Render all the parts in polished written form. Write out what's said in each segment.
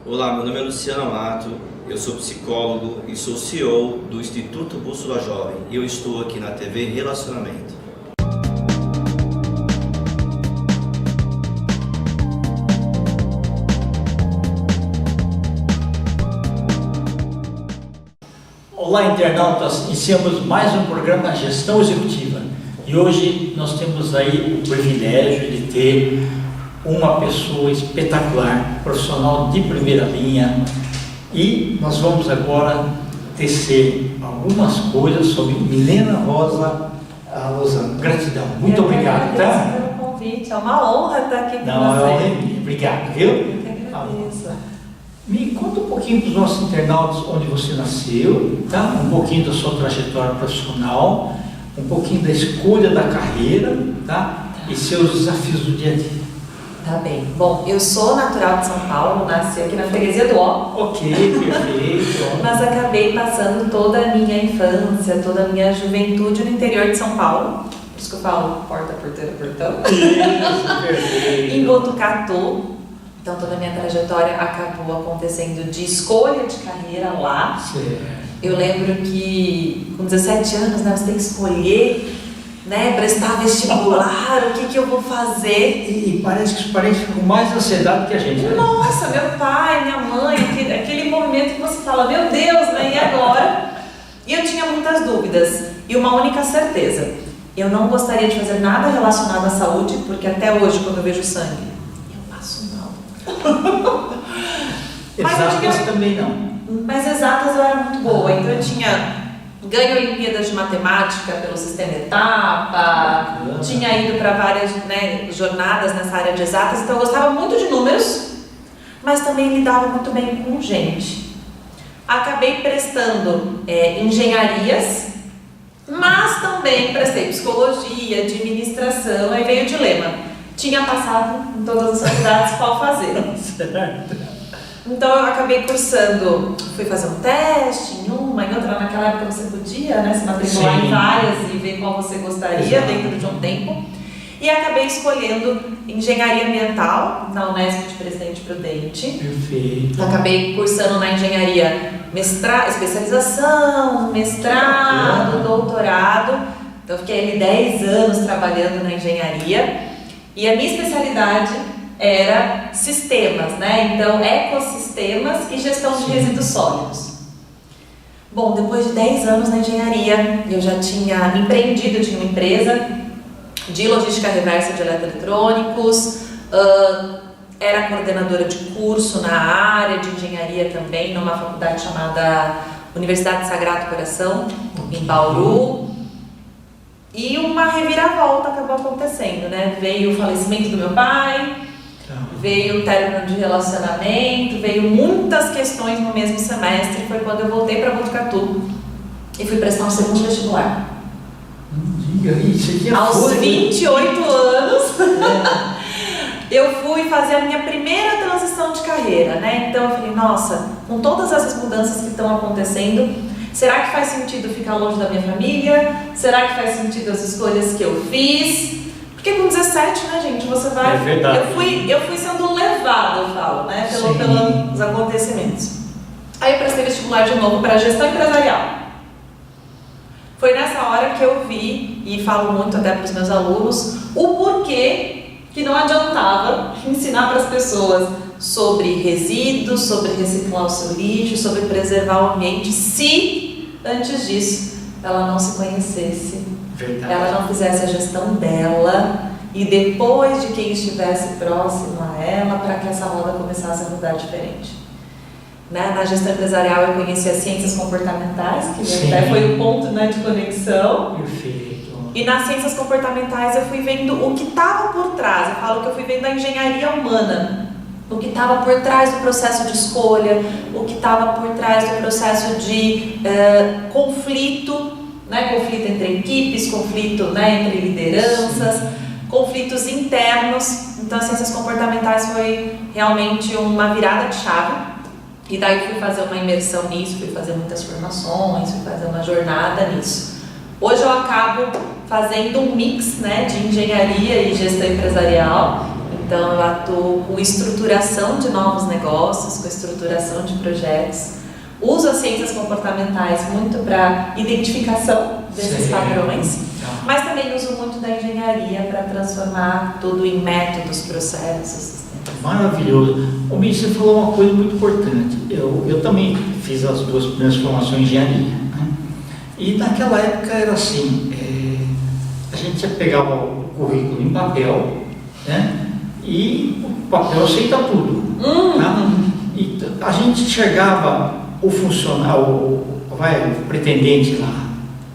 Olá, meu nome é Luciano Amato, eu sou psicólogo e sou CEO do Instituto Bússola Jovem e eu estou aqui na TV Relacionamento. Olá, internautas! Iniciamos mais um programa Gestão Executiva e hoje nós temos aí o privilégio de ter uma pessoa espetacular, profissional de primeira linha, e nós vamos agora tecer algumas coisas sobre Milena Rosa Lozano. Gratidão, muito obrigado, tá? Obrigado pelo convite, é uma honra estar aqui com você. Não, é minha. Obrigado, viu? Eu que agradeço. Me conta um pouquinho para os nossos internautas onde você nasceu, tá? Um pouquinho da sua trajetória profissional, um pouquinho da escolha da carreira, tá? E seus desafios do dia a dia. Tá bem. Bom, eu sou natural de São Paulo, nasci aqui na freguesia do Ó. Ok, perfeito. Mas acabei passando toda a minha infância, toda a minha juventude no interior de São Paulo. Por isso que eu falo porta, porteira, portão. Isso, perfeito. Em Botucatu. Então toda a minha trajetória acabou acontecendo de escolha de carreira lá. Certo. Eu lembro que com 17 anos, né, você tem que escolher, né, prestar vestibular, o que eu vou fazer. E parece que os parentes ficam mais ansiedade que a gente, né? Nossa, meu pai, minha mãe, aquele movimento que você fala, meu Deus, né, e agora? E eu tinha muitas dúvidas e uma única certeza. Eu não gostaria de fazer nada relacionado à saúde, porque até hoje, quando eu vejo sangue, eu passo mal. Exatas também não. Mas exatas eu era muito boa, então eu tinha ganho Olimpíadas de Matemática pelo sistema etapa, tinha ido para várias, né, jornadas nessa área de exatas, então eu gostava muito de números, mas também lidava muito bem com gente. Acabei prestando engenharias, mas também prestei psicologia, administração, aí veio o dilema. Tinha passado em todas as faculdades, qual fazer? Certo. Então eu acabei cursando, fui fazer um teste em uma, em outra, naquela época você podia, né, se matricular em várias e ver qual você gostaria. Exato. Dentro de um tempo. E acabei escolhendo engenharia ambiental na Unesp de Presidente Prudente. Perfeito. Acabei cursando na engenharia especialização, mestrado, doutorado. Então fiquei ali 10 anos trabalhando na engenharia e a minha especialidade era sistemas, né? Então, ecossistemas e gestão de resíduos sólidos. Bom, depois de 10 anos na engenharia, eu já tinha empreendido, eu tinha uma empresa de logística reversa de eletroeletrônicos, era coordenadora de curso na área de engenharia também, numa faculdade chamada Universidade Sagrado Coração, em Bauru. E uma reviravolta acabou acontecendo, né? Veio o falecimento do meu pai, veio o término de relacionamento, veio muitas questões no mesmo semestre. Foi quando eu voltei para Botucatu e fui prestar um segundo vestibular. Diga isso aqui. Aos 28 anos, eu fui fazer a minha primeira transição de carreira, né? Então eu falei, nossa, com todas essas mudanças que estão acontecendo, será que faz sentido ficar longe da minha família? Será que faz sentido as escolhas que eu fiz? Porque com 17, né, gente, você vai... É verdade. Eu fui sendo levada, eu falo, né, pelos acontecimentos. Aí eu prestei vestibular de novo para gestão empresarial. Foi nessa hora que eu vi, e falo muito até para os meus alunos, o porquê que não adiantava ensinar para as pessoas sobre resíduos, sobre reciclar o seu lixo, sobre preservar o ambiente, se antes disso ela não se conhecesse. Verdade. Ela não fizesse a gestão dela e depois de quem estivesse próximo a ela, para que essa roda começasse a mudar diferente. Né? Na gestão empresarial eu conheci as ciências comportamentais, que até foi o ponto, né, de conexão. Perfeito. E nas ciências comportamentais eu fui vendo o que estava por trás. Eu falo que eu fui vendo a engenharia humana, o que estava por trás do processo de escolha, o que estava por trás do processo de conflito, né? Conflito entre equipes, conflito, né, entre lideranças, conflitos internos. Então as ciências comportamentais foi realmente uma virada de chave. E daí fui fazer uma imersão nisso, fui fazer muitas formações, fui fazer uma jornada nisso. Hoje eu acabo fazendo um mix, né, de engenharia e gestão empresarial. Então eu atuo com estruturação de novos negócios, com estruturação de projetos. Uso as ciências comportamentais muito para identificação desses padrões, mas também uso muito da engenharia para transformar tudo em métodos, processos. Maravilhoso. O Mitch, você falou uma coisa muito importante. Eu também fiz as 2 primeiras formações em engenharia, né? E naquela época era assim, a gente pegava o currículo em papel, né? E o papel aceita tudo. Tá? E a gente enxergava o funcionário, o pretendente lá,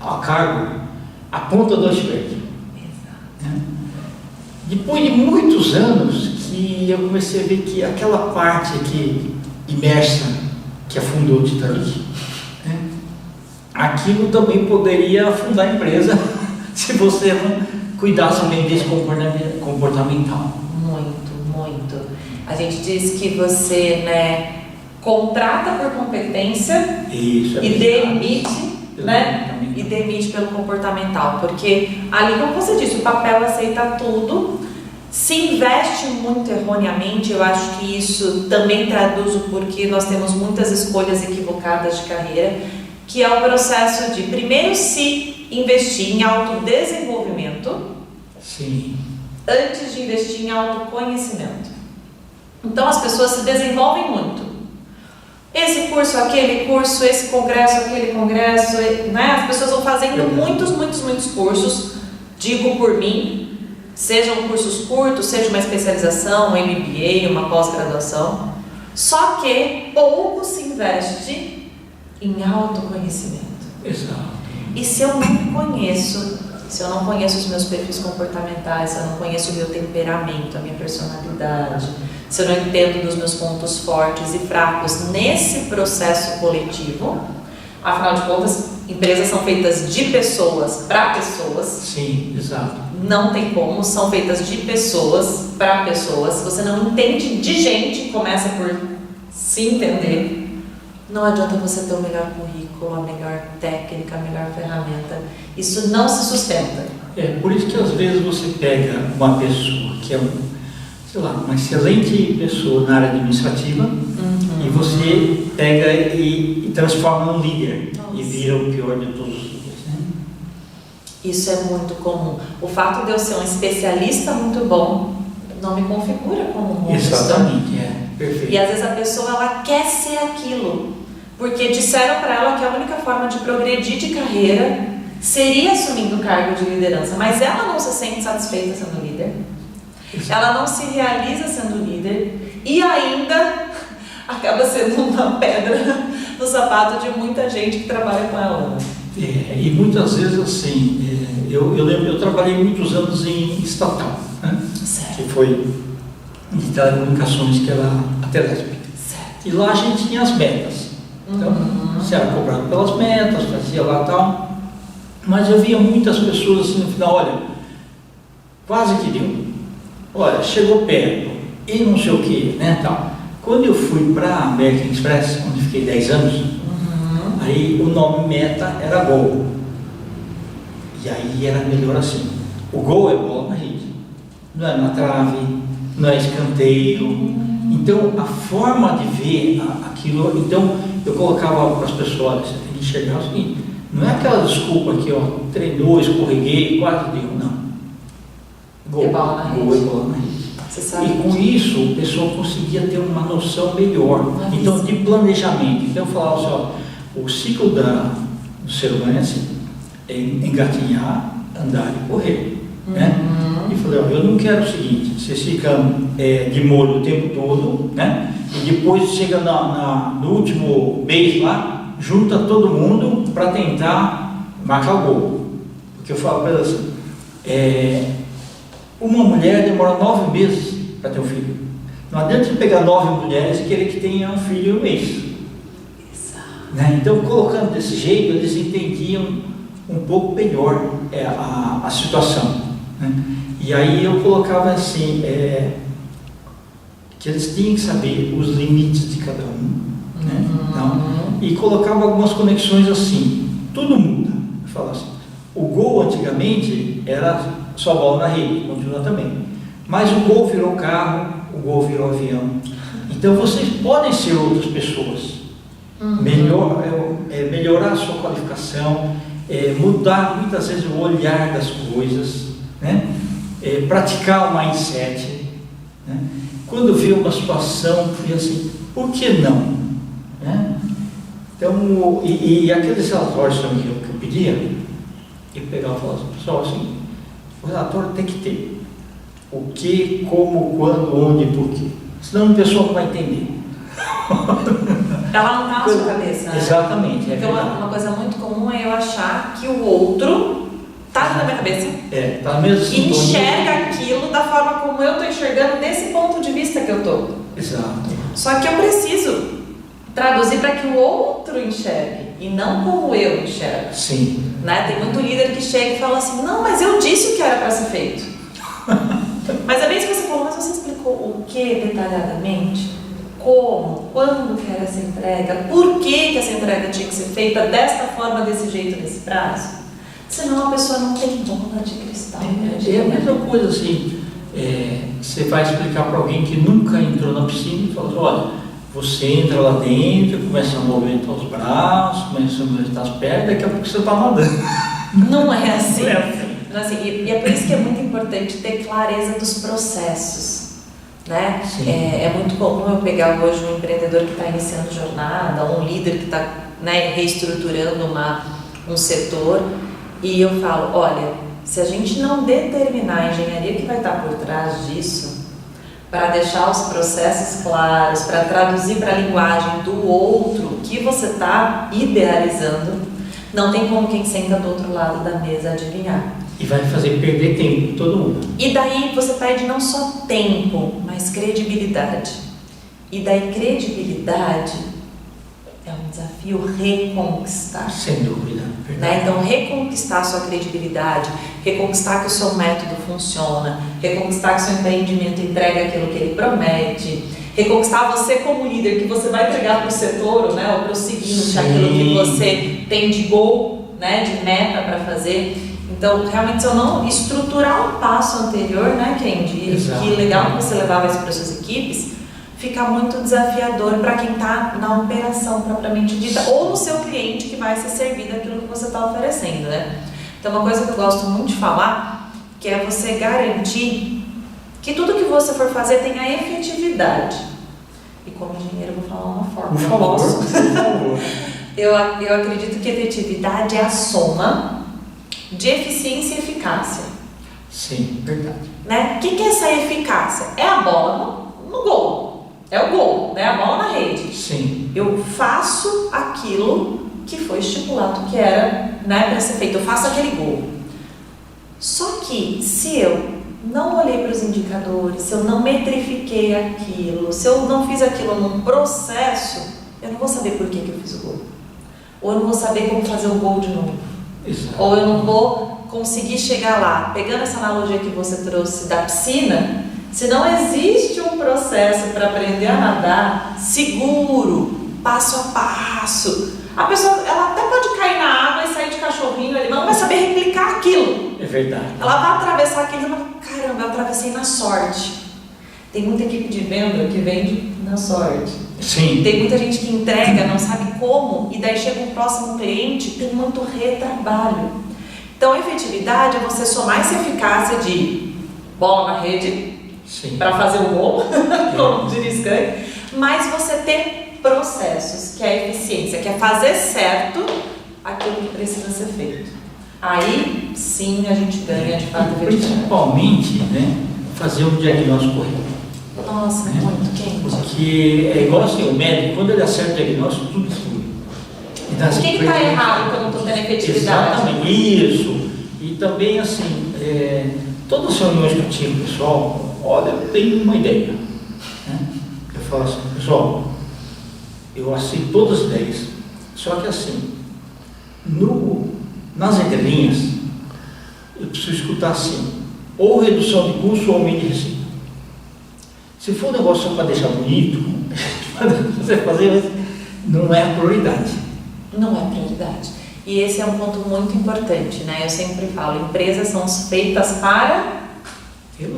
a cargo, a ponta do iceberg. Né? Depois de muitos anos que eu comecei a ver que aquela parte aqui imersa, que afundou o Titanic, né? Aquilo também poderia afundar a empresa se você não cuidasse bem desse comportamental. Muito. A gente diz que você, né, contrata por competência e demite, né? E demite pelo comportamental, porque ali, como você disse, o papel aceita tudo. Se investe muito erroneamente, eu acho que isso também traduz o porquê nós temos muitas escolhas equivocadas de carreira, que é o processo de primeiro se investir em autodesenvolvimento. Sim. Antes de investir em autoconhecimento. Então as pessoas se desenvolvem muito. Esse curso, aquele curso, esse congresso, aquele congresso, né? As pessoas vão fazendo muitos cursos, digo por mim, sejam cursos curtos, seja uma especialização, um MBA, uma pós-graduação, só que pouco se investe em autoconhecimento. Exato. E se eu não me conheço, se eu não conheço os meus perfis comportamentais, se eu não conheço o meu temperamento, a minha personalidade, se eu não entendo dos meus pontos fortes e fracos nesse processo coletivo, afinal de contas, empresas são feitas de pessoas para pessoas. Sim, exato. Não tem como, são feitas de pessoas para pessoas. Se você não entende de gente, começa por se entender. Não adianta você ter o melhor currículo, a melhor técnica, a melhor ferramenta. Isso não se sustenta. Por isso que às vezes você pega uma pessoa que é uma excelente pessoa na área administrativa, e você pega e transforma num líder. Nossa. E vira o pior de todos os líderes, né? Isso é muito comum. O fato de eu ser um especialista muito bom não me configura como um bom gestor. Exatamente, perfeito. E às vezes a pessoa ela quer ser aquilo, porque disseram para ela que a única forma de progredir de carreira seria assumindo o cargo de liderança, mas ela não se sente satisfeita sendo líder. Ela não se realiza sendo líder e ainda acaba sendo uma pedra no sapato de muita gente que trabalha com ela. E muitas vezes assim, eu lembro, eu trabalhei muitos anos em estatal, né? Que foi de telecomunicações, que era a Telesp. E lá a gente tinha as metas. Então, você era cobrado pelas metas, fazia lá e tal. Mas eu via muitas pessoas assim no final, olha, quase que deu. Olha, chegou perto e não sei o que, né, tal. Quando eu fui para a American Express, onde fiquei 10 anos, aí o nome meta era gol. E aí era melhor assim. O gol é bola na rede. Não é na trave, não é escanteio. Então, a forma de ver aquilo... Então, eu colocava para as pessoas, você tem que enxergar o seguinte, não é aquela desculpa que, treinou, escorreguei, quase deu, não. Gol é bola na rede. E com isso, o pessoal conseguia ter uma noção melhor. Então, de planejamento. Então, eu falava assim, o ciclo do ser humano é assim, é engatinhar, andar e correr. Né? E falei, eu não quero o seguinte, vocês ficam de molho o tempo todo, né? E depois chega no último mês lá, junta todo mundo para tentar marcar o gol. Porque eu falo para elas assim, uma mulher demora 9 meses para ter um filho. Não adianta você pegar 9 mulheres e querer que tenha um filho em um mês. Né? Então, colocando desse jeito, eles entendiam um pouco melhor a situação. Né? E aí eu colocava assim, que eles tinham que saber os limites de cada um. Né? Então, e colocava algumas conexões assim, tudo muda. Eu falo assim, o gol antigamente era só bola na rede, continua também. Mas o Gol virou carro, o Gol virou avião. Então vocês podem ser outras pessoas. Melhorar a sua qualificação, mudar muitas vezes o olhar das coisas, né? Praticar o mindset, né? Quando vê uma situação, diz assim, por que não? Né? Então, e aqueles relatórios também que eu pedia, eu pegava e falava assim, pessoal, assim, o relatório tem que ter o que, como, quando, onde, por quê. Senão a pessoa não vai entender. Ela não está na sua cabeça, né? Exatamente. Porque uma coisa muito comum é eu achar que o outro está na minha cabeça. Tá na mesma E sintonia. enxerga aquilo da forma como eu estou enxergando desse ponto de vista que eu estou. Exato. Só que eu preciso traduzir para que o outro enxergue e não como eu enxergo. Sim. Né? Tem muito líder que chega e fala assim, não, mas eu disse o que era para ser feito. Mas é bem isso que você falou, mas você explicou o que detalhadamente? Como? Quando que era essa entrega? Por que essa entrega tinha que ser feita desta forma, desse jeito, nesse prazo? Senão a pessoa não tem bola de cristal. É a mesma coisa assim, você vai explicar para alguém que nunca entrou na piscina e fala assim, olha, você entra lá dentro, começa a movimentar os braços, começa a movimentar as pernas, daqui a pouco você está nadando. Não é assim. Não é assim. Não é assim. E é por isso que é muito importante ter clareza dos processos. Né? É muito comum eu pegar hoje um empreendedor que está iniciando jornada, um líder que está, né, reestruturando um setor, e eu falo, olha, se a gente não determinar a engenharia que vai estar por trás disso, para deixar os processos claros, para traduzir para a linguagem do outro que você está idealizando, não tem como quem senta do outro lado da mesa adivinhar. E vai fazer perder tempo todo mundo. E daí você perde não só tempo, mas credibilidade. E daí credibilidade é um desafio reconquistar. Sem dúvida. Né? Então reconquistar a sua credibilidade, reconquistar que o seu método funciona, reconquistar que o seu empreendimento entrega aquilo que ele promete, reconquistar você como líder, que você vai entregar para o setor, né, ou para o seguinte, aquilo que você tem de gol, né, de meta para fazer. Então, realmente, se eu não estruturar um passo anterior, né, Kendi, que legal que você levava isso para as suas equipes, fica muito desafiador para quem está na operação propriamente dita, ou no seu cliente que vai ser servido aquilo que você está oferecendo, né? Então, uma coisa que eu gosto muito de falar, que é você garantir que tudo que você for fazer tenha efetividade. E como engenheiro, eu vou falar uma forma. Por favor, posso? por favor. Eu acredito que efetividade é a soma de eficiência e eficácia. Sim, verdade. Né? O que é essa eficácia? É a bola no gol. É o gol, né? A bola na rede. Sim. Eu faço aquilo que foi estipulado que era, né, para ser feito. Eu faço aquele gol. Só que se eu não olhei para os indicadores, se eu não metrifiquei aquilo, se eu não fiz aquilo num processo, eu não vou saber por que eu fiz o gol. Ou eu não vou saber como fazer o gol de novo. Exato. Ou eu não vou conseguir chegar lá. Pegando essa analogia que você trouxe da piscina, se não existe um processo para aprender a nadar seguro, passo a passo, a pessoa ela até pode cair na água e sair de cachorrinho ali, mas não vai saber replicar aquilo. É verdade. Ela vai atravessar aquilo e vai falar, caramba, eu atravessei na sorte. Tem muita equipe de venda que vende na sorte. Sim. Tem muita gente que entrega, não sabe como, e daí chega um próximo cliente, tem muito retrabalho. Então, a efetividade é você somar essa eficácia de bola na rede para fazer o gol, como diria Skank, mas você ter processos, que é a eficiência, que é fazer certo aquilo que precisa ser feito. Aí, sim, a gente ganha de fato a efetividade. Principalmente, né, fazer um diagnóstico correto. Nossa, muito quente. Porque é igual assim, o médico, quando ele acerta o diagnóstico, tudo flui. Então, o que está errado que eu não estou tendo efetividade? Exatamente, isso. E também, assim, todas as reuniões que eu tinha com o pessoal, olha, eu tenho uma ideia. Né? Eu falo assim, pessoal, eu aceito todas as ideias, só que assim, nas entrelinhas, eu preciso escutar assim, ou redução de custo ou aumento de receita. Se for um negócio só para deixar bonito, você fazer, não é a prioridade. Não é prioridade. E esse é um ponto muito importante, né? Eu sempre falo, empresas são feitas para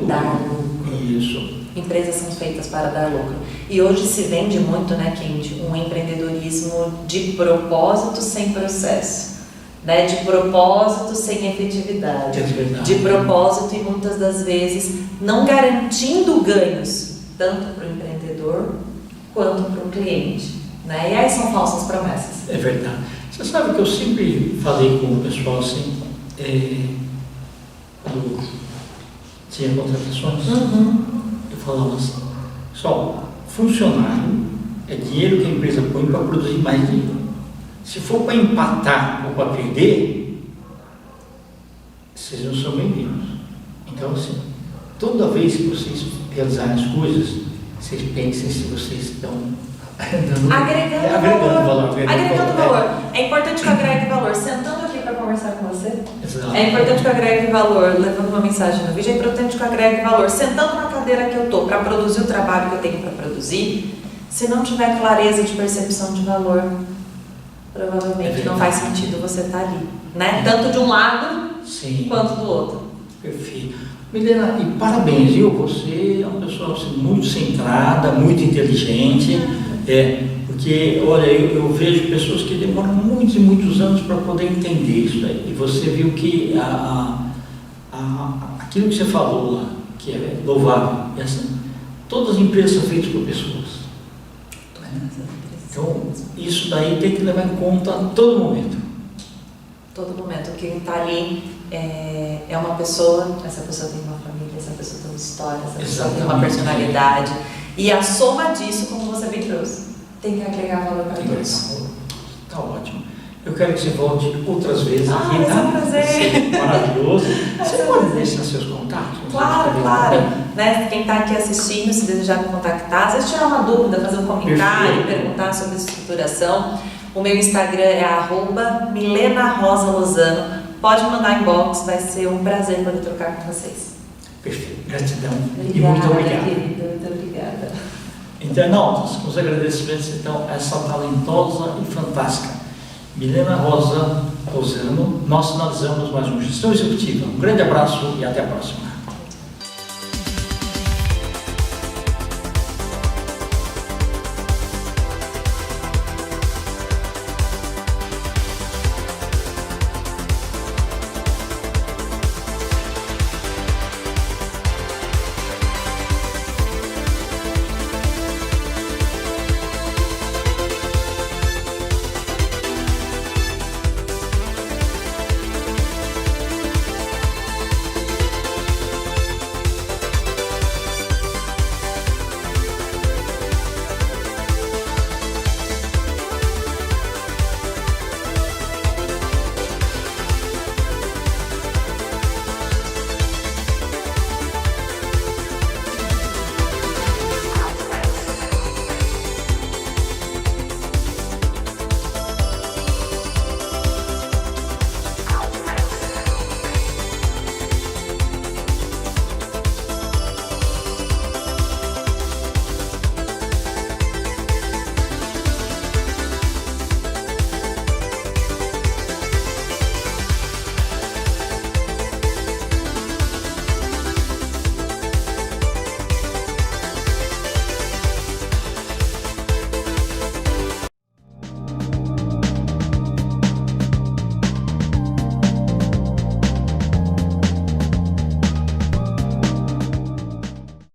dar lucro. Isso. Empresas são feitas para dar lucro. E hoje se vende muito, né, Kendi, um empreendedorismo de propósito sem processo, né, de propósito sem efetividade, de propósito e muitas das vezes não garantindo ganhos tanto para o empreendedor quanto para o cliente, né? E aí são falsas promessas. É verdade. Você sabe que eu sempre falei com o pessoal assim, quando tinha contratações, eu falava assim, pessoal, funcionário é dinheiro que a empresa põe para produzir mais dinheiro. Se for para empatar ou para perder, vocês não são bem-vindos. Então, assim, toda vez que vocês realizarem as coisas, vocês pensem se vocês estão agregando valor. É importante que eu agregue valor. Sentando aqui para conversar com você, exato. É importante que eu agregue valor. Levando uma mensagem no vídeo, é importante que eu agregue valor. Sentando na cadeira que eu estou para produzir o trabalho que eu tenho para produzir, se não tiver clareza de percepção de valor, provavelmente não faz sentido você estar ali, né? Tanto de um lado quanto do outro. Perfeito. Milena, e parabéns, viu? Você é uma pessoa assim, muito centrada, muito inteligente, porque, olha, eu vejo pessoas que demoram muitos e muitos anos para poder entender isso aí. E você viu que aquilo que você falou lá, que é louvável, é assim, todas as empresas são feitas por pessoas. Então, isso daí tem que levar em conta a todo momento. Todo momento. Quem está ali é uma pessoa, essa pessoa tem uma família, essa pessoa tem uma história, essa pessoa tem uma personalidade. E a soma disso, como você bem trouxe, tem que agregar valor para todos. Está ótimo. Eu quero que você volte outras vezes aqui, tá? É um prazer. Maravilhoso. Você pode deixar seus contatos? Claro. Né? Quem está aqui assistindo, se desejar me contactar, às vezes tirar uma dúvida, fazer um comentário, perguntar sobre estruturação. O meu Instagram é @MilenaRosaLozano. Pode mandar inbox, vai ser um prazer poder trocar com vocês. Perfeito, gratidão. Obrigada, E muito obrigado. Querida, muito obrigada. Internautas, com os agradecimentos, então, a essa talentosa e fantástica Milena Rosa Lozano, nós finalizamos mais um Gestão Executiva. Um grande abraço e até a próxima.